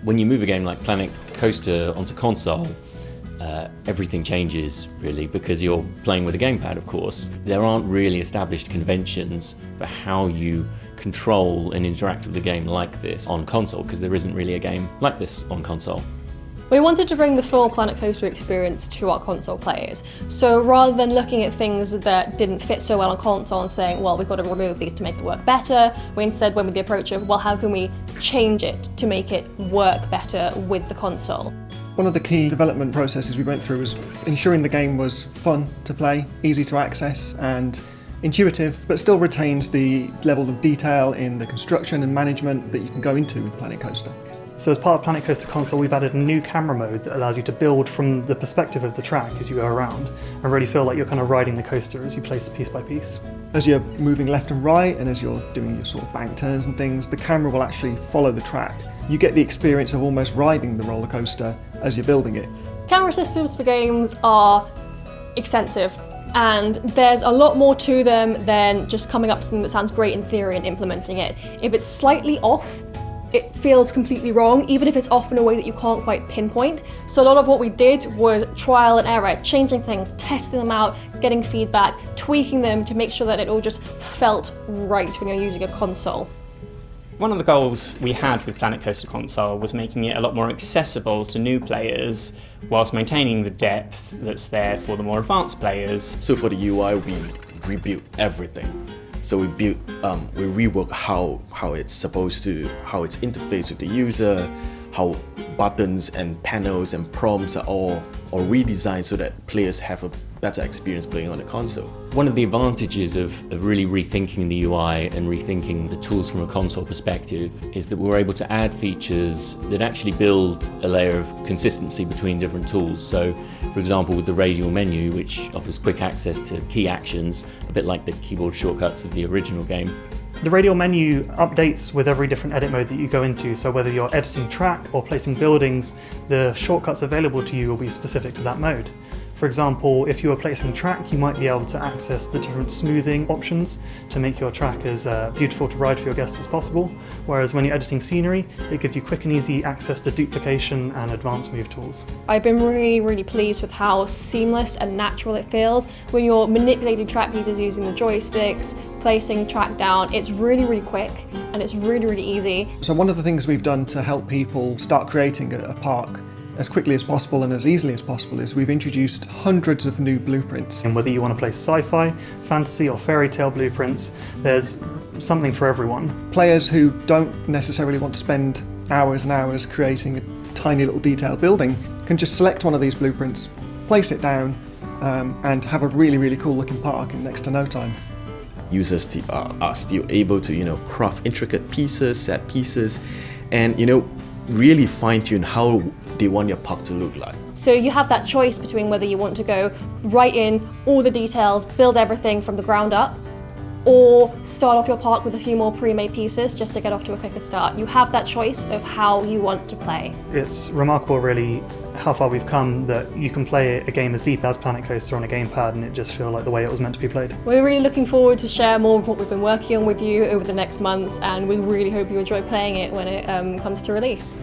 When you move a game like Planet Coaster onto console, everything changes really, because you're playing with a gamepad, of course. There aren't really established conventions for how you control and interact with a game like this on console, because there isn't really a game like this on console. We wanted to bring the full Planet Coaster experience to our console players. So rather than looking at things that didn't fit so well on console and saying, well, we've got to remove these to make it work better, we instead went with the approach of, well, how can we change it to make it work better with the console? One of the key development processes we went through was ensuring the game was fun to play, easy to access and intuitive, but still retains the level of detail in the construction and management that you can go into with Planet Coaster. So as part of Planet Coaster console, we've added a new camera mode that allows you to build from the perspective of the track as you go around and really feel like you're kind of riding the coaster as you place piece by piece. As you're moving left and right and as you're doing your sort of bank turns and things, the camera will actually follow the track. You get the experience of almost riding the roller coaster as you're building it. Camera systems for games are extensive, and there's a lot more to them than just coming up with something that sounds great in theory and implementing it. If it's slightly off, it feels completely wrong, even if it's off in a way that you can't quite pinpoint. So a lot of what we did was trial and error, changing things, testing them out, getting feedback, tweaking them to make sure that it all just felt right when you're using a console. One of the goals we had with Planet Coaster console was making it a lot more accessible to new players whilst maintaining the depth that's there for the more advanced players. So for the UI, we rebuilt everything. So we reworked how it's supposed to, how it's interfaced with the user, how buttons and panels and prompts are all redesigned so that players have a better experience playing on the console. One of the advantages of really rethinking the UI and rethinking the tools from a console perspective is that we're able to add features that actually build a layer of consistency between different tools. So, for example, with the radial menu, which offers quick access to key actions, a bit like the keyboard shortcuts of the original game. The radial menu updates with every different edit mode that you go into, so whether you're editing track or placing buildings, the shortcuts available to you will be specific to that mode. For example, if you are placing track, you might be able to access the different smoothing options to make your track as beautiful to ride for your guests as possible, whereas when you're editing scenery, it gives you quick and easy access to duplication and advanced move tools. I've been really pleased with how seamless and natural it feels when you're manipulating track pieces using the joysticks, placing track down. It's really quick and it's really easy. So one of the things we've done to help people start creating a park as quickly as possible and as easily as possible is we've introduced hundreds of new blueprints. And whether you want to play sci-fi, fantasy or fairy tale blueprints, there's something for everyone. Players who don't necessarily want to spend hours and hours creating a tiny little detailed building can just select one of these blueprints, place it down and have a really cool looking park in next to no time. Users are still able to, craft intricate pieces, set pieces, and, really fine-tune how they want your park to look like. So you have that choice between whether you want to go right in, all the details, build everything from the ground up, or start off your park with a few more pre-made pieces just to get off to a quicker start. You have that choice of how you want to play. It's remarkable really how far we've come that you can play a game as deep as Planet Coaster on a gamepad and it just feels like the way it was meant to be played. We're really looking forward to share more of what we've been working on with you over the next months, and we really hope you enjoy playing it when it comes to release.